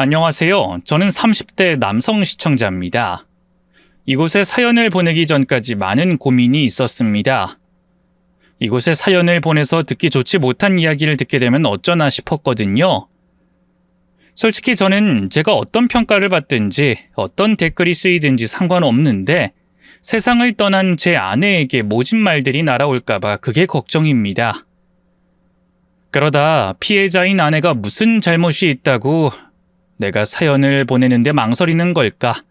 안녕하세요. 저는 30대 남성 시청자입니다. 이곳에 사연을 보내기 전까지 많은 고민이 있었습니다. 이곳에 사연을 보내서 듣기 좋지 못한 이야기를 듣게 되면 어쩌나 싶었거든요. 솔직히 저는 제가 어떤 평가를 받든지 어떤 댓글이 쓰이든지 상관없는데 세상을 떠난 제 아내에게 모진 말들이 날아올까봐 그게 걱정입니다. 그러다 피해자인 아내가 무슨 잘못이 있다고 내가 사연을 보내는데 망설이는 걸까?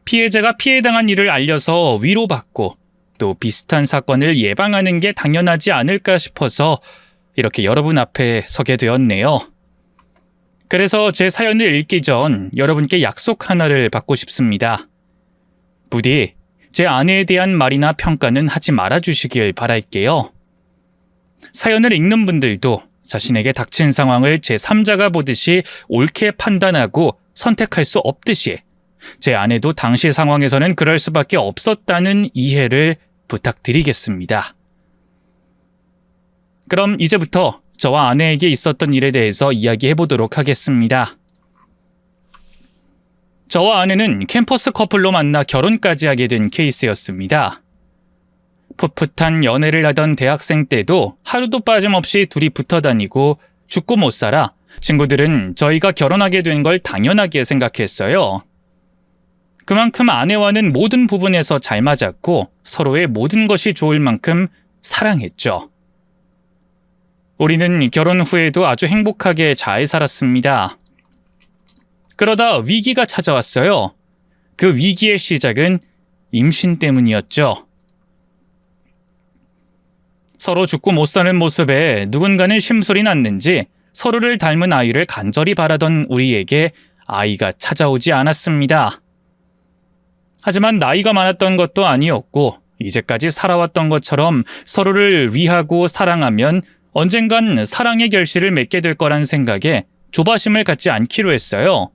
피해자가 피해당한 일을 알려서 위로받고 또 비슷한 사건을 예방하는 게 당연하지 않을까 싶어서 이렇게 여러분 앞에 서게 되었네요. 그래서 제 사연을 읽기 전 여러분께 약속 하나를 받고 싶습니다. 부디 제 아내에 대한 말이나 평가는 하지 말아주시길 바랄게요. 사연을 읽는 분들도 자신에게 닥친 상황을 제3자가 보듯이 옳게 판단하고 선택할 수 없듯이 제 아내도 당시 상황에서는 그럴 수밖에 없었다는 이해를 부탁드리겠습니다. 그럼 이제부터 저와 아내에게 있었던 일에 대해서 이야기해 보도록 하겠습니다. 저와 아내는 캠퍼스 커플로 만나 결혼까지 하게 된 케이스였습니다. 풋풋한 연애를 하던 대학생 때도 하루도 빠짐없이 둘이 붙어 다니고 죽고 못 살아 친구들은 저희가 결혼하게 된 걸 당연하게 생각했어요. 그만큼 아내와는 모든 부분에서 잘 맞았고 서로의 모든 것이 좋을 만큼 사랑했죠. 우리는 결혼 후에도 아주 행복하게 잘 살았습니다. 그러다 위기가 찾아왔어요. 그 위기의 시작은 임신 때문이었죠. 서로 죽고 못 사는 모습에 누군가는 심술이 났는지 서로를 닮은 아이를 간절히 바라던 우리에게 아이가 찾아오지 않았습니다. 하지만 나이가 많았던 것도 아니었고 이제까지 살아왔던 것처럼 서로를 위하고 사랑하면 언젠간 사랑의 결실을 맺게 될 거란 생각에 조바심을 갖지 않기로 했어요.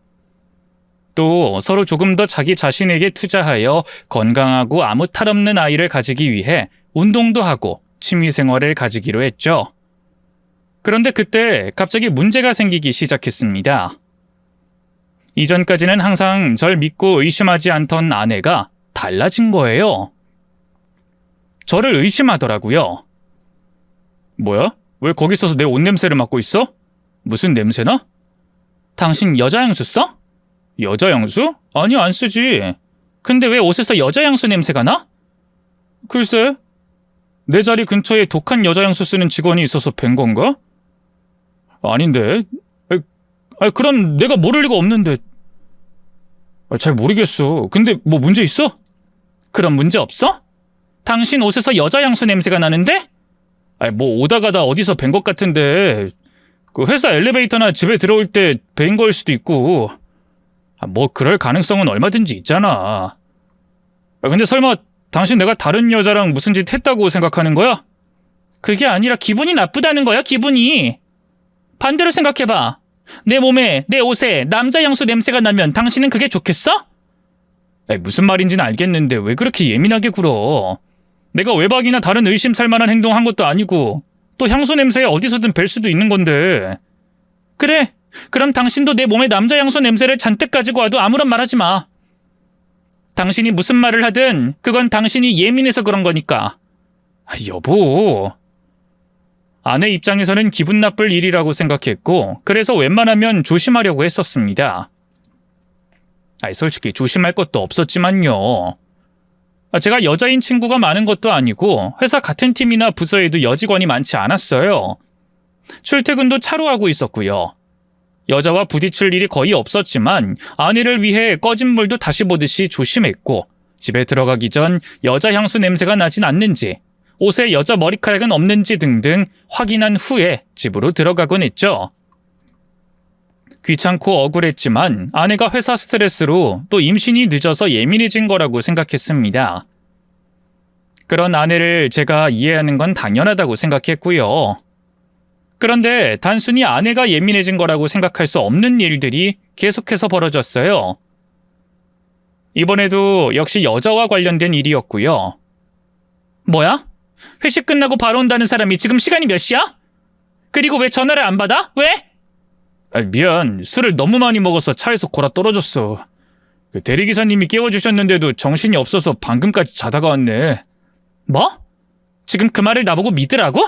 또 서로 조금 더 자기 자신에게 투자하여 건강하고 아무 탈 없는 아이를 가지기 위해 운동도 하고 취미생활을 가지기로 했죠. 그런데 그때 갑자기 문제가 생기기 시작했습니다. 이전까지는 항상 절 믿고 의심하지 않던 아내가 달라진 거예요. 저를 의심하더라고요. 뭐야? 왜 거기 있어서 내 옷 냄새를 맡고 있어? 무슨 냄새나? 당신 여자 향수 써? 여자 향수? 아니, 안 쓰지. 근데 왜 옷에서 여자 향수 냄새가 나? 글쎄, 내 자리 근처에 독한 여자 향수 쓰는 직원이 있어서 뵌 건가? 아닌데. 그럼 내가 모를 리가 없는데. 잘 모르겠어. 근데 뭐 문제 있어? 그럼 문제 없어? 당신 옷에서 여자 향수 냄새가 나는데? 뭐 오다 가다 어디서 뵌 것 같은데. 그 회사 엘리베이터나 집에 들어올 때 뵌 거일 수도 있고. 뭐 그럴 가능성은 얼마든지 있잖아. 근데 설마 당신 내가 다른 여자랑 무슨 짓 했다고 생각하는 거야? 그게 아니라 기분이 나쁘다는 거야, 기분이. 반대로 생각해봐. 내 몸에, 내 옷에 남자 향수 냄새가 나면 당신은 그게 좋겠어? 무슨 말인지는 알겠는데 왜 그렇게 예민하게 굴어? 내가 외박이나 다른 의심살 만한 행동한 것도 아니고 또 향수 냄새에 어디서든 뵐 수도 있는 건데. 그래, 그럼 당신도 내 몸에 남자 향수 냄새를 잔뜩 가지고 와도 아무런 말하지 마. 당신이 무슨 말을 하든 그건 당신이 예민해서 그런 거니까. 여보. 아내 입장에서는 기분 나쁠 일이라고 생각했고 그래서 웬만하면 조심하려고 했었습니다. 솔직히 조심할 것도 없었지만요. 제가 여자인 친구가 많은 것도 아니고 회사 같은 팀이나 부서에도 여직원이 많지 않았어요. 출퇴근도 차로 하고 있었고요. 여자와 부딪힐 일이 거의 없었지만 아내를 위해 꺼진 물도 다시 보듯이 조심했고 집에 들어가기 전 여자 향수 냄새가 나진 않는지 옷에 여자 머리카락은 없는지 등등 확인한 후에 집으로 들어가곤 했죠. 귀찮고 억울했지만 아내가 회사 스트레스로 또 임신이 늦어서 예민해진 거라고 생각했습니다. 그런 아내를 제가 이해하는 건 당연하다고 생각했고요. 그런데 단순히 아내가 예민해진 거라고 생각할 수 없는 일들이 계속해서 벌어졌어요. 이번에도 역시 여자와 관련된 일이었고요. 뭐야? 회식 끝나고 바로 온다는 사람이 지금 시간이 몇 시야? 그리고 왜 전화를 안 받아? 왜? 미안. 술을 너무 많이 먹어서 차에서 골아 떨어졌어. 그 대리기사님이 깨워주셨는데도 정신이 없어서 방금까지 자다가 왔네. 뭐? 지금 그 말을 나보고 믿으라고?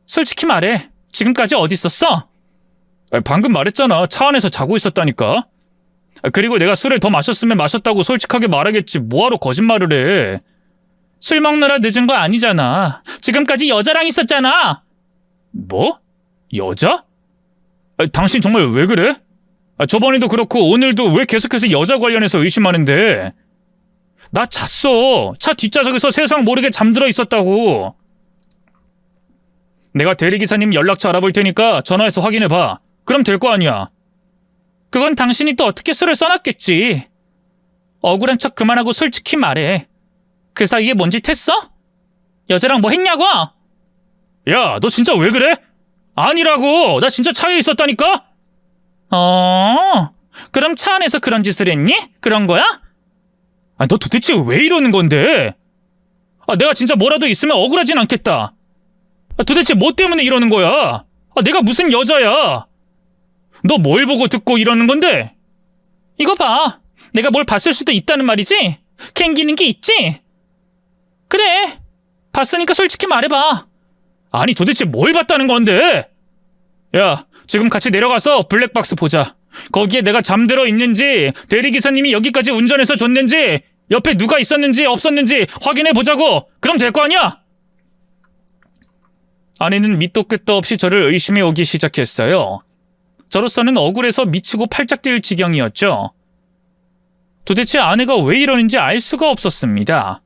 솔직히 말해. 지금까지 어디 있었어? 방금 말했잖아. 차 안에서 자고 있었다니까. 그리고 내가 술을 더 마셨으면 마셨다고 솔직하게 말하겠지. 뭐하러 거짓말을 해. 술 먹느라 늦은 거 아니잖아. 지금까지 여자랑 있었잖아. 뭐? 여자? 당신 정말 왜 그래? 저번에도 그렇고 오늘도 왜 계속해서 여자 관련해서 의심하는데? 나 잤어. 차 뒷좌석에서 세상 모르게 잠들어 있었다고. 내가 대리기사님 연락처 알아볼 테니까 전화해서 확인해봐. 그럼 될 거 아니야. 그건 당신이 또 어떻게 술을 써놨겠지. 억울한 척 그만하고 솔직히 말해. 그 사이에 뭔 짓 했어? 여자랑 뭐 했냐고? 야, 너 진짜 왜 그래? 아니라고. 나 진짜 차에 있었다니까? 그럼 차 안에서 그런 짓을 했니? 그런 거야? 너 도대체 왜 이러는 건데? 내가 진짜 뭐라도 있으면 억울하진 않겠다. 도대체 뭐 때문에 이러는 거야? 내가 무슨 여자야? 너 뭘 보고 듣고 이러는 건데? 이거 봐. 내가 뭘 봤을 수도 있다는 말이지? 캥기는 게 있지? 그래. 봤으니까 솔직히 말해봐. 아니 도대체 뭘 봤다는 건데? 야, 지금 같이 내려가서 블랙박스 보자. 거기에 내가 잠들어 있는지, 대리기사님이 여기까지 운전해서 줬는지, 옆에 누가 있었는지 없었는지 확인해 보자고. 그럼 될 거 아니야? 아내는 밑도 끝도 없이 저를 의심해 오기 시작했어요. 저로서는 억울해서 미치고 팔짝 뛸 지경이었죠. 도대체 아내가 왜 이러는지 알 수가 없었습니다.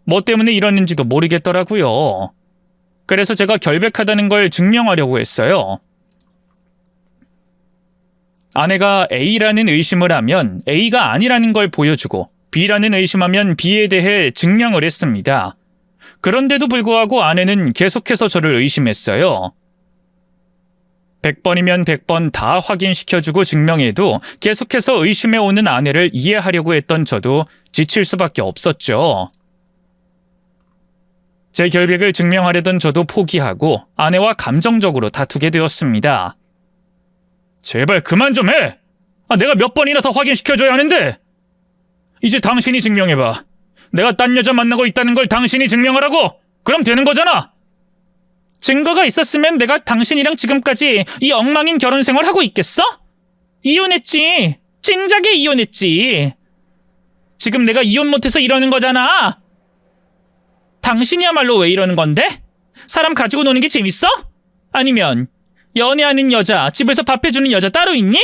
뭐 때문에 이러는지도 모르겠더라고요. 그래서 제가 결백하다는 걸 증명하려고 했어요. 아내가 A라는 의심을 하면 A가 아니라는 걸 보여주고 B라는 의심하면 B에 대해 증명을 했습니다. 그런데도 불구하고 아내는 계속해서 저를 의심했어요. 100번이면 100번 다 확인시켜주고 증명해도 계속해서 의심해오는 아내를 이해하려고 했던 저도 지칠 수밖에 없었죠. 제 결백을 증명하려던 저도 포기하고 아내와 감정적으로 다투게 되었습니다. 제발 그만 좀 해! 내가 몇 번이나 더 확인시켜줘야 하는데! 이제 당신이 증명해봐. 내가 딴 여자 만나고 있다는 걸 당신이 증명하라고! 그럼 되는 거잖아! 증거가 있었으면 내가 당신이랑 지금까지 이 엉망인 결혼 생활 하고 있겠어? 이혼했지. 진작에 이혼했지. 지금 내가 이혼 못해서 이러는 거잖아. 당신이야말로 왜 이러는 건데? 사람 가지고 노는 게 재밌어? 아니면 연애하는 여자, 집에서 밥 해주는 여자 따로 있니?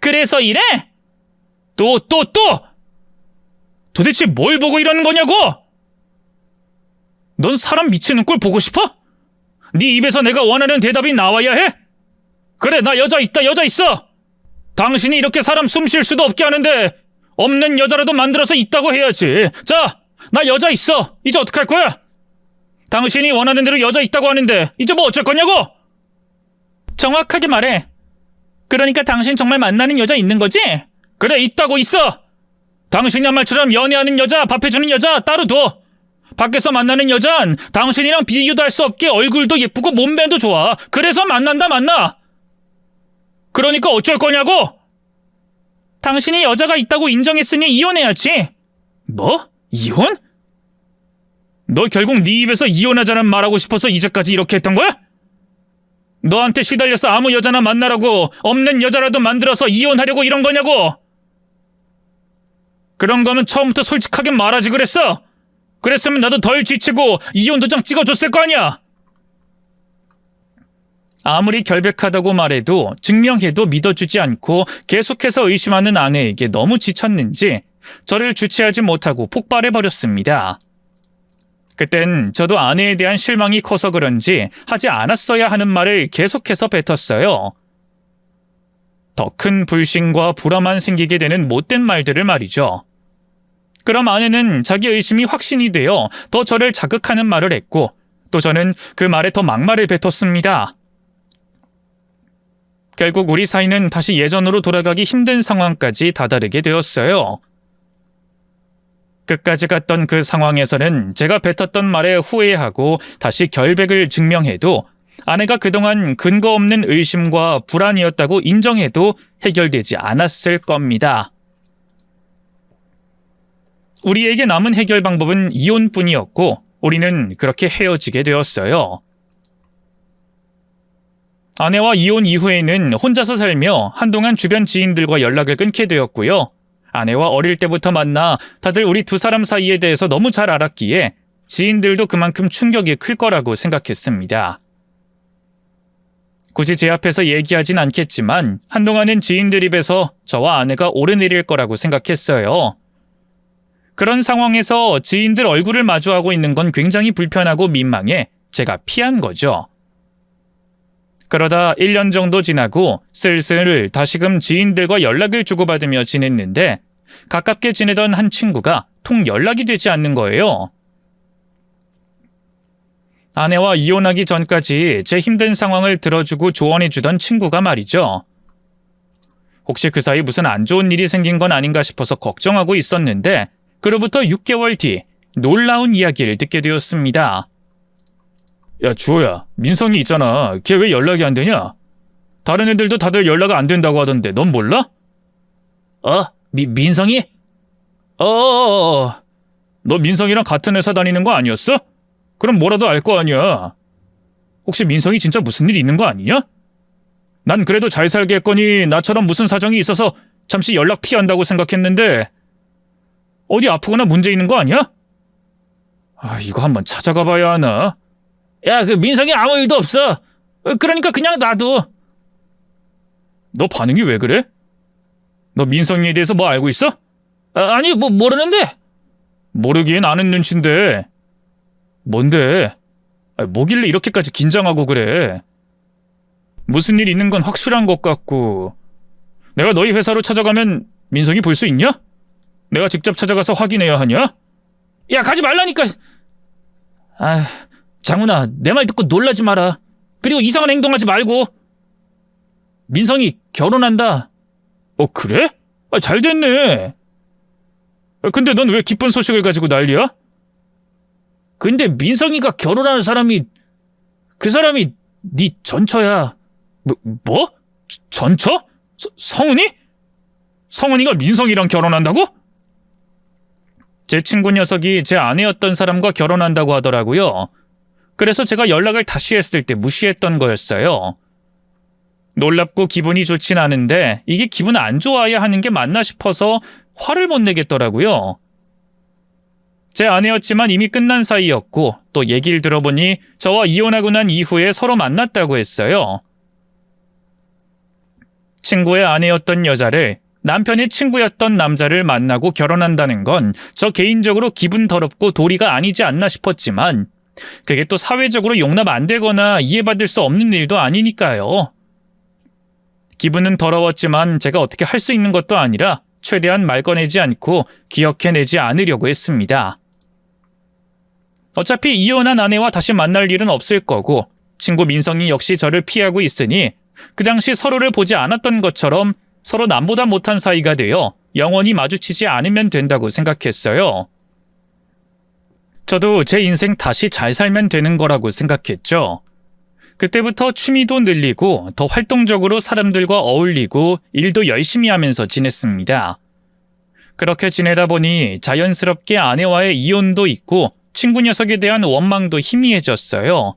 그래서 이래? 또! 도대체 뭘 보고 이러는 거냐고? 넌 사람 미치는 꼴 보고 싶어? 네 입에서 내가 원하는 대답이 나와야 해? 그래, 나 여자 있다, 여자 있어! 당신이 이렇게 사람 숨 쉴 수도 없게 하는데 없는 여자라도 만들어서 있다고 해야지. 자, 나 여자 있어. 이제 어떡할 거야? 당신이 원하는 대로 여자 있다고 하는데 이제 뭐 어쩔 거냐고? 정확하게 말해. 그러니까 당신 정말 만나는 여자 있는 거지? 그래, 있다고 있어! 당신이 말처럼 연애하는 여자, 밥 해주는 여자 따로 둬. 밖에서 만나는 여잔 당신이랑 비교도 할 수 없게 얼굴도 예쁘고 몸매도 좋아. 그래서 만나. 그러니까 어쩔 거냐고? 당신이 여자가 있다고 인정했으니 이혼해야지. 뭐? 이혼? 너 결국 네 입에서 이혼하자는 말하고 싶어서 이제까지 이렇게 했던 거야? 너한테 시달려서 아무 여자나 만나라고 없는 여자라도 만들어서 이혼하려고 이런 거냐고? 그런 거면 처음부터 솔직하게 말하지 그랬어. 그랬으면 나도 덜 지치고 이혼 도장 찍어줬을 거 아니야. 아무리 결백하다고 말해도 증명해도 믿어주지 않고 계속해서 의심하는 아내에게 너무 지쳤는지 저를 주체하지 못하고 폭발해버렸습니다. 그땐 저도 아내에 대한 실망이 커서 그런지 하지 않았어야 하는 말을 계속해서 뱉었어요. 더 큰 불신과 불화만 생기게 되는 못된 말들을 말이죠. 그럼 아내는 자기 의심이 확신이 되어 더 저를 자극하는 말을 했고 또 저는 그 말에 더 막말을 뱉었습니다. 결국 우리 사이는 다시 예전으로 돌아가기 힘든 상황까지 다다르게 되었어요. 끝까지 갔던 그 상황에서는 제가 뱉었던 말에 후회하고 다시 결백을 증명해도 아내가 그동안 근거 없는 의심과 불안이었다고 인정해도 해결되지 않았을 겁니다. 우리에게 남은 해결 방법은 이혼뿐이었고 우리는 그렇게 헤어지게 되었어요. 아내와 이혼 이후에는 혼자서 살며 한동안 주변 지인들과 연락을 끊게 되었고요. 아내와 어릴 때부터 만나 다들 우리 두 사람 사이에 대해서 너무 잘 알았기에 지인들도 그만큼 충격이 클 거라고 생각했습니다. 굳이 제 앞에서 얘기하진 않겠지만 한동안은 지인들 입에서 저와 아내가 오르내릴 거라고 생각했어요. 그런 상황에서 지인들 얼굴을 마주하고 있는 건 굉장히 불편하고 민망해 제가 피한 거죠. 그러다 1년 정도 지나고 슬슬 다시금 지인들과 연락을 주고받으며 지냈는데 가깝게 지내던 한 친구가 통 연락이 되지 않는 거예요. 아내와 이혼하기 전까지 제 힘든 상황을 들어주고 조언해주던 친구가 말이죠. 혹시 그 사이 무슨 안 좋은 일이 생긴 건 아닌가 싶어서 걱정하고 있었는데 그로부터 6개월 뒤 놀라운 이야기를 듣게 되었습니다. 야, 주호야, 민성이 있잖아. 걔 왜 연락이 안 되냐? 다른 애들도 다들 연락 안 된다고 하던데 넌 몰라? 민성이? 너 민성이랑 같은 회사 다니는 거 아니었어? 그럼 뭐라도 알 거 아니야. 혹시 민성이 진짜 무슨 일 있는 거 아니냐? 난 그래도 잘 살게 했거니 나처럼 무슨 사정이 있어서 잠시 연락 피한다고 생각했는데 어디 아프거나 문제 있는 거 아니야? 이거 한번 찾아가 봐야 하나? 야, 그 민성이 아무 일도 없어. 그러니까 그냥 놔둬. 너 반응이 왜 그래? 너 민성이에 대해서 뭐 알고 있어? 아니, 모르는데. 모르긴 아는 눈치인데. 뭔데? 뭐길래 이렇게까지 긴장하고 그래? 무슨 일 있는 건 확실한 것 같고. 내가 너희 회사로 찾아가면 민성이 볼 수 있냐? 내가 직접 찾아가서 확인해야 하냐? 야, 가지 말라니까. 장훈아, 내 말 듣고 놀라지 마라. 그리고 이상한 행동하지 말고. 민성이 결혼한다. 그래? 잘 됐네. 근데 넌 왜 기쁜 소식을 가지고 난리야? 근데 민성이가 결혼하는 사람이 그 사람이 네 전처야. 뭐? 전처? 성훈이? 성훈이가 민성이랑 결혼한다고? 제 친구 녀석이 제 아내였던 사람과 결혼한다고 하더라고요. 그래서 제가 연락을 다시 했을 때 무시했던 거였어요. 놀랍고 기분이 좋진 않은데 이게 기분 안 좋아야 하는 게 맞나 싶어서 화를 못 내겠더라고요. 제 아내였지만 이미 끝난 사이였고 또 얘기를 들어보니 저와 이혼하고 난 이후에 서로 만났다고 했어요. 친구의 아내였던 여자를 남편의 친구였던 남자를 만나고 결혼한다는 건 저 개인적으로 기분 더럽고 도리가 아니지 않나 싶었지만 그게 또 사회적으로 용납 안 되거나 이해받을 수 없는 일도 아니니까요. 기분은 더러웠지만 제가 어떻게 할 수 있는 것도 아니라 최대한 말 꺼내지 않고 기억해내지 않으려고 했습니다. 어차피 이혼한 아내와 다시 만날 일은 없을 거고 친구 민성이 역시 저를 피하고 있으니 그 당시 서로를 보지 않았던 것처럼 서로 남보다 못한 사이가 되어 영원히 마주치지 않으면 된다고 생각했어요. 저도 제 인생 다시 잘 살면 되는 거라고 생각했죠. 그때부터 취미도 늘리고 더 활동적으로 사람들과 어울리고 일도 열심히 하면서 지냈습니다. 그렇게 지내다 보니 자연스럽게 아내와의 이혼도 있고 친구 녀석에 대한 원망도 희미해졌어요.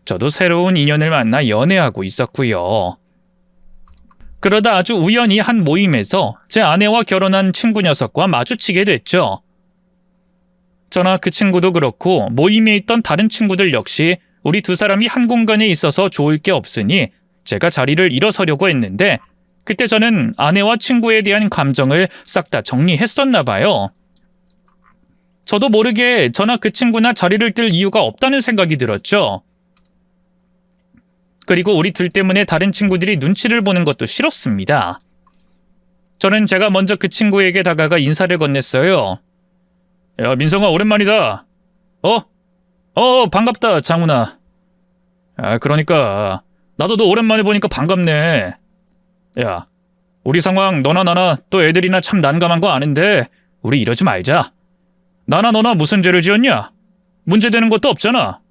저도 새로운 인연을 만나 연애하고 있었고요. 그러다 아주 우연히 한 모임에서 제 아내와 결혼한 친구 녀석과 마주치게 됐죠. 저나 그 친구도 그렇고 모임에 있던 다른 친구들 역시 우리 두 사람이 한 공간에 있어서 좋을 게 없으니 제가 자리를 일어서려고 했는데 그때 저는 아내와 친구에 대한 감정을 싹 다 정리했었나 봐요. 저도 모르게 저나 그 친구나 자리를 뜰 이유가 없다는 생각이 들었죠. 그리고 우리 둘 때문에 다른 친구들이 눈치를 보는 것도 싫었습니다. 저는 제가 먼저 그 친구에게 다가가 인사를 건넸어요. 야, 민성아, 오랜만이다. 반갑다, 장훈아. 그러니까 나도 너 오랜만에 보니까 반갑네. 야, 우리 상황 너나 나나 또 애들이나 참 난감한 거 아는데 우리 이러지 말자. 나나 너나 무슨 죄를 지었냐? 문제되는 것도 없잖아.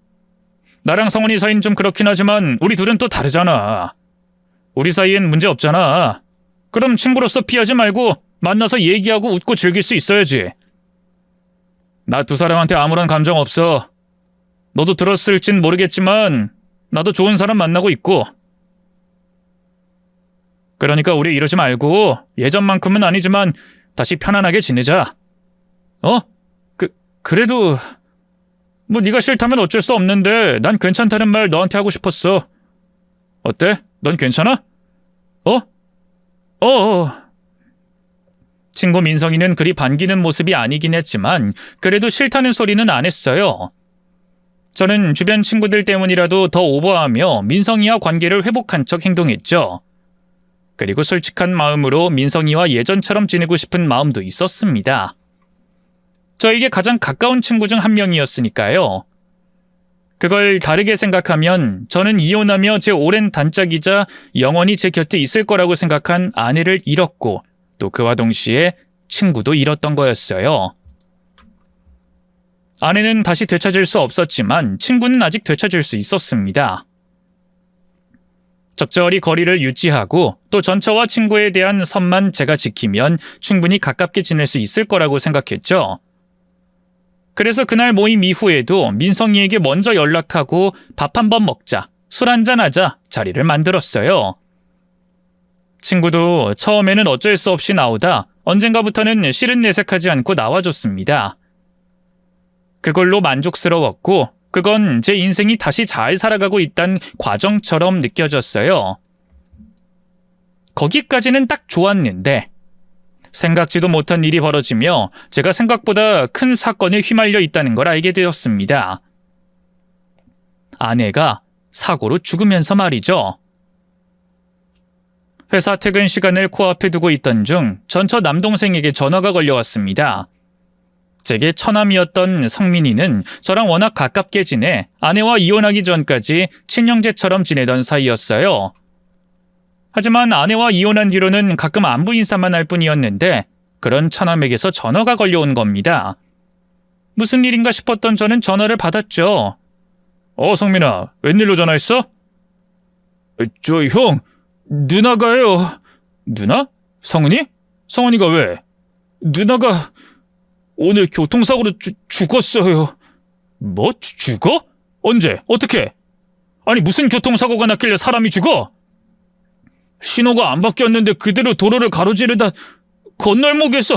나랑 성훈이 사이는 좀 그렇긴 하지만 우리 둘은 또 다르잖아. 우리 사이엔 문제 없잖아. 그럼 친구로서 피하지 말고 만나서 얘기하고 웃고 즐길 수 있어야지. 나 두 사람한테 아무런 감정 없어. 너도 들었을진 모르겠지만 나도 좋은 사람 만나고 있고. 그러니까 우리 이러지 말고 예전만큼은 아니지만 다시 편안하게 지내자. 어? 그래도 뭐 네가 싫다면 어쩔 수 없는데 난 괜찮다는 말 너한테 하고 싶었어. 어때? 넌 괜찮아? 친구 민성이는 그리 반기는 모습이 아니긴 했지만 그래도 싫다는 소리는 안 했어요. 저는 주변 친구들 때문이라도 더 오버하며 민성이와 관계를 회복한 척 행동했죠. 그리고 솔직한 마음으로 민성이와 예전처럼 지내고 싶은 마음도 있었습니다. 저에게 가장 가까운 친구 중 한 명이었으니까요. 그걸 다르게 생각하면 저는 이혼하며 제 오랜 단짝이자 영원히 제 곁에 있을 거라고 생각한 아내를 잃었고 또 그와 동시에 친구도 잃었던 거였어요. 아내는 다시 되찾을 수 없었지만 친구는 아직 되찾을 수 있었습니다. 적절히 거리를 유지하고 또 전처와 친구에 대한 선만 제가 지키면 충분히 가깝게 지낼 수 있을 거라고 생각했죠. 그래서 그날 모임 이후에도 민성이에게 먼저 연락하고 밥 한번 먹자, 술 한잔 하자 자리를 만들었어요. 친구도 처음에는 어쩔 수 없이 나오다 언젠가부터는 실은 내색하지 않고 나와줬습니다. 그걸로 만족스러웠고 그건 제 인생이 다시 잘 살아가고 있다는 과정처럼 느껴졌어요. 거기까지는 딱 좋았는데 생각지도 못한 일이 벌어지며 제가 생각보다 큰 사건에 휘말려 있다는 걸 알게 되었습니다. 아내가 사고로 죽으면서 말이죠. 회사 퇴근 시간을 코앞에 두고 있던 중 전처 남동생에게 전화가 걸려왔습니다. 제게 처남이었던 성민이는 저랑 워낙 가깝게 지내 아내와 이혼하기 전까지 친형제처럼 지내던 사이였어요. 하지만 아내와 이혼한 뒤로는 가끔 안부 인사만 할 뿐이었는데 그런 처남에게서 전화가 걸려온 겁니다. 무슨 일인가 싶었던 저는 전화를 받았죠. 성민아, 웬일로 전화했어? 저 형, 누나가요. 누나? 성은이? 성은이가 왜? 누나가 오늘 교통사고로 죽었어요. 뭐? 죽어? 언제? 어떻게? 아니 무슨 교통사고가 났길래 사람이 죽어? 신호가 안 바뀌었는데 그대로 도로를 가로지르다 건널목에서.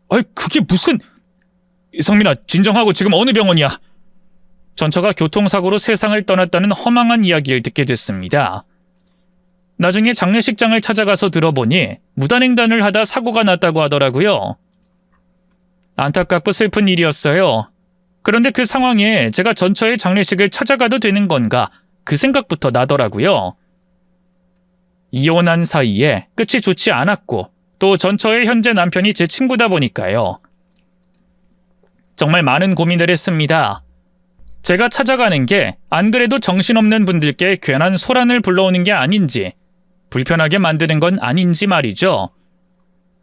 아이 그게 무슨... 성민아 진정하고 지금 어느 병원이야? 전처가 교통사고로 세상을 떠났다는 허망한 이야기를 듣게 됐습니다. 나중에 장례식장을 찾아가서 들어보니 무단횡단을 하다 사고가 났다고 하더라고요. 안타깝고 슬픈 일이었어요. 그런데 그 상황에 제가 전처의 장례식을 찾아가도 되는 건가 그 생각부터 나더라고요. 이혼한 사이에 끝이 좋지 않았고 또 전처의 현재 남편이 제 친구다 보니까요. 정말 많은 고민을 했습니다. 제가 찾아가는 게 안 그래도 정신없는 분들께 괜한 소란을 불러오는 게 아닌지 불편하게 만드는 건 아닌지 말이죠.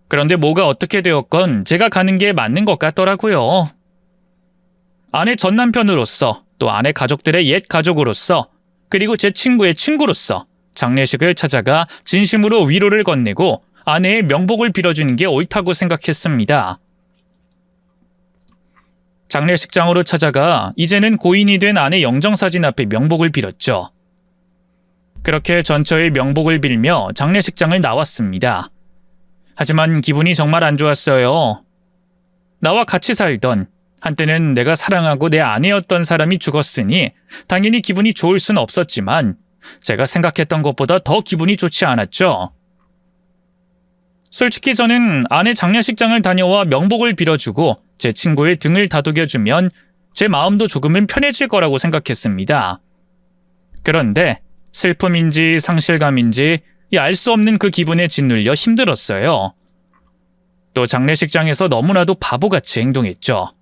그런데 뭐가 어떻게 되었건 제가 가는 게 맞는 것 같더라고요. 아내 전 남편으로서 또 아내 가족들의 옛 가족으로서 그리고 제 친구의 친구로서 장례식을 찾아가 진심으로 위로를 건네고 아내의 명복을 빌어주는 게 옳다고 생각했습니다. 장례식장으로 찾아가 이제는 고인이 된 아내 영정사진 앞에 명복을 빌었죠. 그렇게 전처의 명복을 빌며 장례식장을 나왔습니다. 하지만 기분이 정말 안 좋았어요. 나와 같이 살던 한때는 내가 사랑하고 내 아내였던 사람이 죽었으니 당연히 기분이 좋을 순 없었지만 제가 생각했던 것보다 더 기분이 좋지 않았죠. 솔직히 저는 아내 장례식장을 다녀와 명복을 빌어주고 제 친구의 등을 다독여주면 제 마음도 조금은 편해질 거라고 생각했습니다. 그런데 슬픔인지 상실감인지 알 수 없는 그 기분에 짓눌려 힘들었어요. 또 장례식장에서 너무나도 바보같이 행동했죠.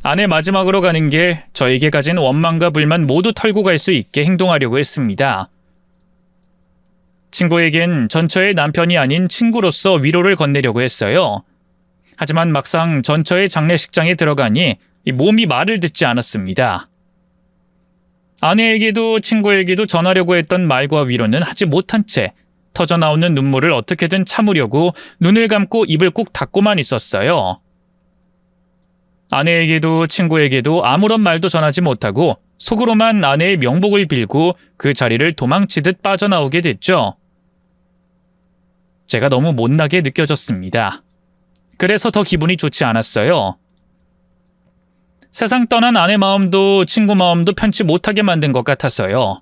아내 마지막으로 가는 길 저에게 가진 원망과 불만 모두 털고 갈 수 있게 행동하려고 했습니다. 친구에겐 전처의 남편이 아닌 친구로서 위로를 건네려고 했어요. 하지만 막상 전처의 장례식장에 들어가니 이 몸이 말을 듣지 않았습니다. 아내에게도 친구에게도 전하려고 했던 말과 위로는 하지 못한 채 터져나오는 눈물을 어떻게든 참으려고 눈을 감고 입을 꾹 닫고만 있었어요. 아내에게도 친구에게도 아무런 말도 전하지 못하고 속으로만 아내의 명복을 빌고 그 자리를 도망치듯 빠져나오게 됐죠. 제가 너무 못나게 느껴졌습니다. 그래서 더 기분이 좋지 않았어요. 세상 떠난 아내 마음도 친구 마음도 편치 못하게 만든 것 같아서요.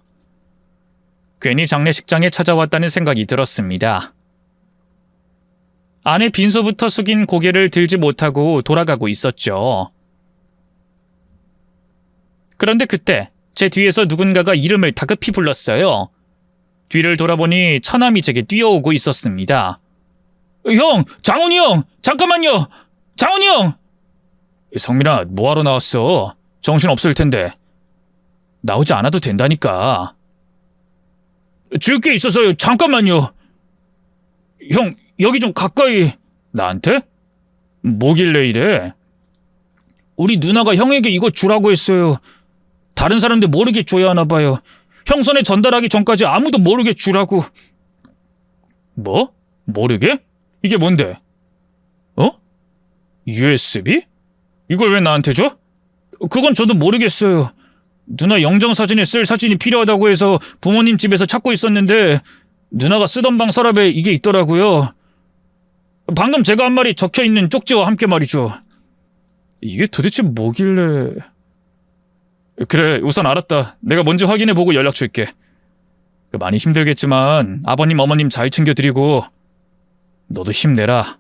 괜히 장례식장에 찾아왔다는 생각이 들었습니다. 아내 빈소부터 숙인 고개를 들지 못하고 돌아가고 있었죠. 그런데 그때 제 뒤에서 누군가가 이름을 다급히 불렀어요. 뒤를 돌아보니 처남이 제게 뛰어오고 있었습니다. 형! 장훈이 형! 잠깐만요! 장훈이 형! 성민아, 뭐하러 나왔어? 정신없을 텐데. 나오지 않아도 된다니까. 줄 게 있어서요. 잠깐만요. 형, 여기 좀 가까이. 나한테? 뭐길래 이래? 우리 누나가 형에게 이거 주라고 했어요. 다른 사람들 모르게 줘야 하나 봐요. 형 손에 전달하기 전까지 아무도 모르게 주라고. 뭐? 모르게? 이게 뭔데? USB? 이걸 왜 나한테 줘? 그건 저도 모르겠어요. 누나 영정사진에 쓸 사진이 필요하다고 해서 부모님 집에서 찾고 있었는데 누나가 쓰던 방 서랍에 이게 있더라고요. 방금 제가 한 말이 적혀있는 쪽지와 함께 말이죠. 이게 도대체 뭐길래... 그래, 우선 알았다. 내가 먼저 확인해보고 연락 줄게. 많이 힘들겠지만 아버님 어머님 잘 챙겨드리고 너도 힘내라.